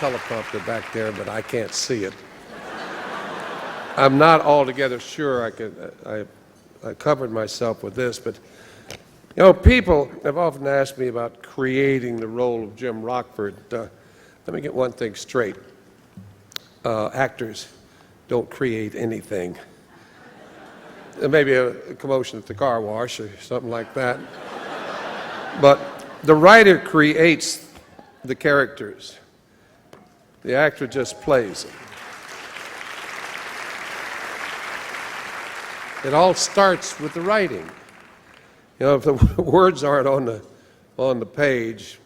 teleprompter back there, but I can't see it. I'm not altogether sure I covered myself with this, but you know, people have often asked me about creating the role of Jim Rockford. Let me get one thing straight. Actors don't create anything. There may be a commotion at the car wash or something like that. But the writer creates the characters. The actor just plays them. It all starts with the writing. You know, if the words aren't on the page,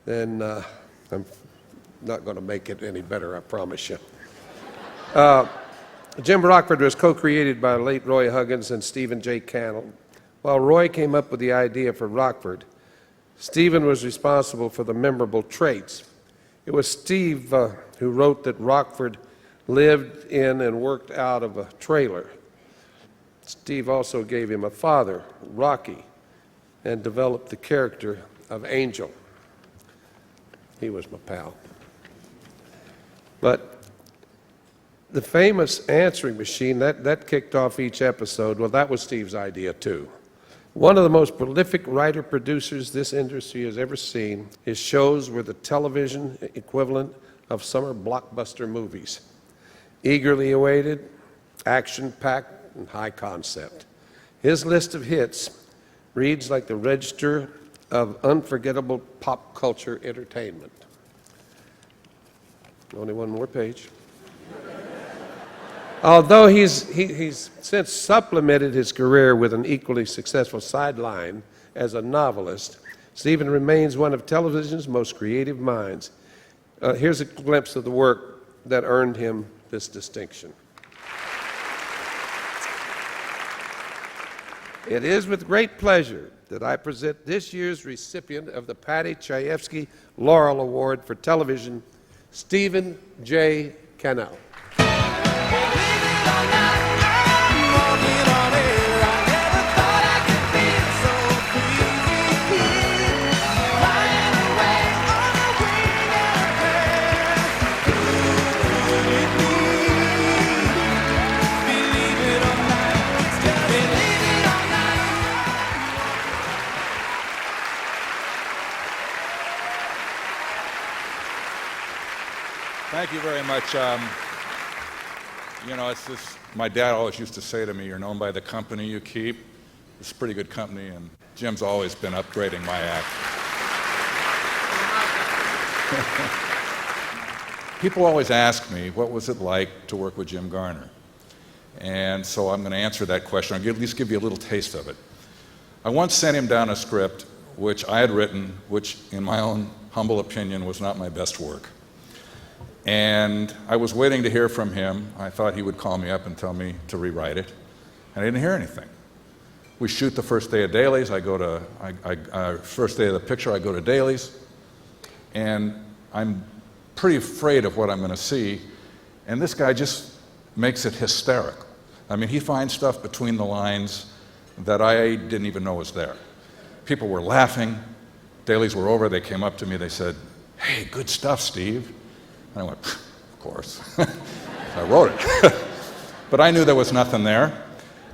then I'm not going to make it any better, I promise you. Jim Rockford was co-created by late Roy Huggins and Stephen J. Cannell. While Roy came up with the idea for Rockford, Stephen was responsible for the memorable traits. It was Steve who wrote that Rockford lived in and worked out of a trailer. Steve also gave him a father, Rocky, and developed the character of Angel. He was my pal. But the famous answering machine, that kicked off each episode. Well, that was Steve's idea, too. One of the most prolific writer-producers this industry has ever seen. His shows were the television equivalent of summer blockbuster movies. Eagerly awaited, action-packed, and high concept. His list of hits reads like the register of unforgettable pop culture entertainment. Only one more page. Although he's since supplemented his career with an equally successful sideline as a novelist, Stephen remains one of television's most creative minds. Here's a glimpse of the work that earned him this distinction. It is with great pleasure that I present this year's recipient of the Paddy Chayefsky Laurel Award for television, Stephen J. Cannell. Thank you very much. You know, it's just, my dad always used to say to me, you're known by the company you keep. It's pretty good company, and Jim's always been upgrading my act. People always ask me, what was it like to work with Jim Garner? And so I'm going to answer that question. I'll at least give you a little taste of it. I once sent him down a script which I had written, which in my own humble opinion was not my best work. And I was waiting to hear from him. I thought he would call me up and tell me to rewrite it, and I didn't hear anything. We shoot the first day of dailies. First day of the picture, I go to dailies, and I'm pretty afraid of what I'm going to see. And this guy just makes it hysterical. I mean, he finds stuff between the lines that I didn't even know was there. People were laughing. Dailies were over. They came up to me. They said, "Hey, good stuff, Steve." And I went, of course. I wrote it. But I knew there was nothing there.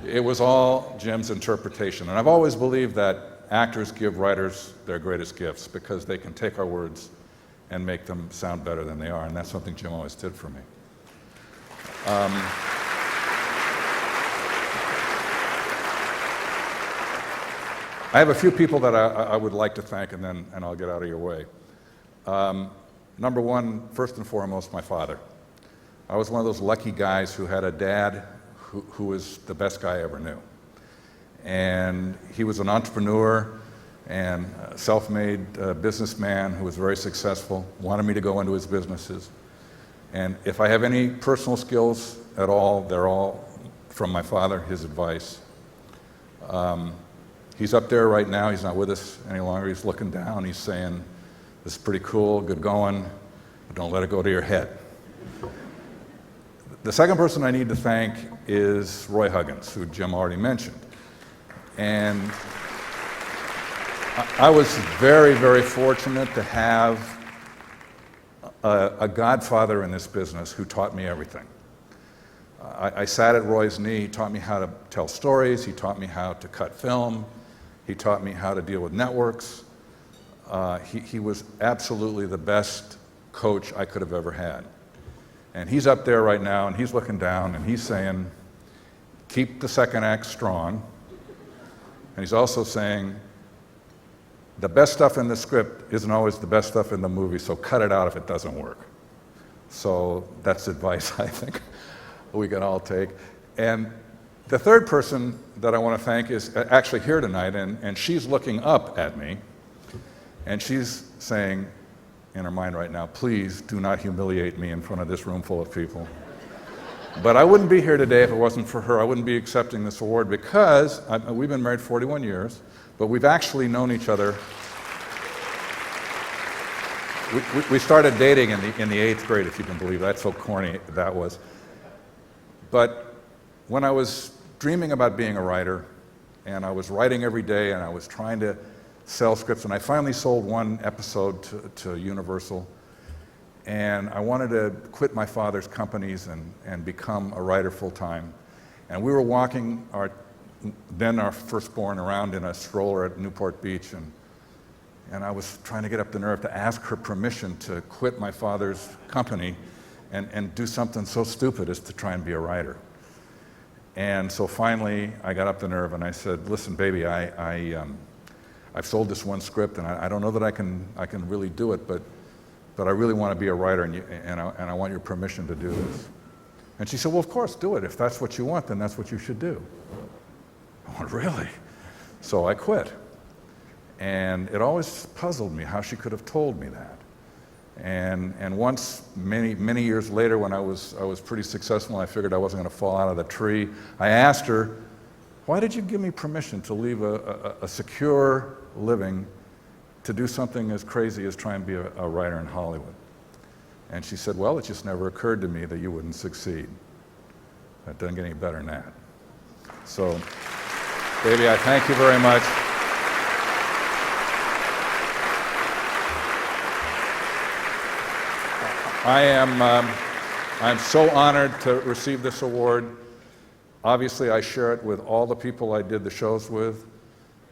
It was all Jim's interpretation. And I've always believed that actors give writers their greatest gifts because they can take our words and make them sound better than they are. And that's something Jim always did for me. I have a few people that I would like to thank, and I'll get out of your way. Number one, first and foremost, my father. I was one of those lucky guys who had a dad who was the best guy I ever knew. And he was an entrepreneur and a self-made businessman who was very successful, wanted me to go into his businesses. And if I have any personal skills at all, they're all from my father, his advice. He's up there right now. He's not with us any longer. He's looking down. He's saying, "This is pretty cool, good going, but don't let it go to your head." The second person I need to thank is Roy Huggins, who Jim already mentioned. And I was very, very fortunate to have a godfather in this business who taught me everything. I sat at Roy's knee. He taught me how to tell stories. He taught me how to cut film. He taught me how to deal with networks. He was absolutely the best coach I could have ever had. And he's up there right now, and he's looking down, and he's saying, keep the second act strong. And he's also saying, the best stuff in the script isn't always the best stuff in the movie, so cut it out if it doesn't work. So that's advice I think we can all take. And the third person that I want to thank is actually here tonight, and she's looking up at me, and she's saying in her mind right now, please do not humiliate me in front of this room full of people. But I wouldn't be here today if it wasn't for her. I wouldn't be accepting this award because we've been married 41 years, but we've actually known each other. We started dating in the 8th grade, if you can believe that. That's so corny that was. But when I was dreaming about being a writer, and I was writing every day, and I was trying to sell scripts, and I finally sold one episode to Universal, and I wanted to quit my father's companies and become a writer full-time. And we were walking our firstborn around in a stroller at Newport Beach, and I was trying to get up the nerve to ask her permission to quit my father's company and do something so stupid as to try and be a writer. And so finally, I got up the nerve and I said, listen, baby, I've sold this one script, and I don't know that I can really do it, but I really want to be a writer, and I want your permission to do this. And she said, well, of course, do it. If that's what you want, then that's what you should do. I went, really? So I quit. And it always puzzled me how she could have told me that. And once, many years later, when I was pretty successful, and I figured I wasn't going to fall out of the tree, I asked her, why did you give me permission to leave a secure living to do something as crazy as try and be a writer in Hollywood? And she said, well, it just never occurred to me that you wouldn't succeed. That doesn't get any better than that. So, baby, I thank you very much. I'm so honored to receive this award. Obviously, I share it with all the people I did the shows with,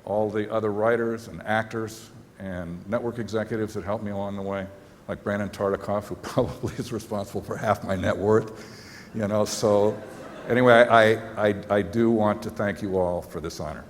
all the other writers and actors and network executives that helped me along the way, like Brandon Tartikoff, who probably is responsible for half my net worth. So anyway, I do want to thank you all for this honor.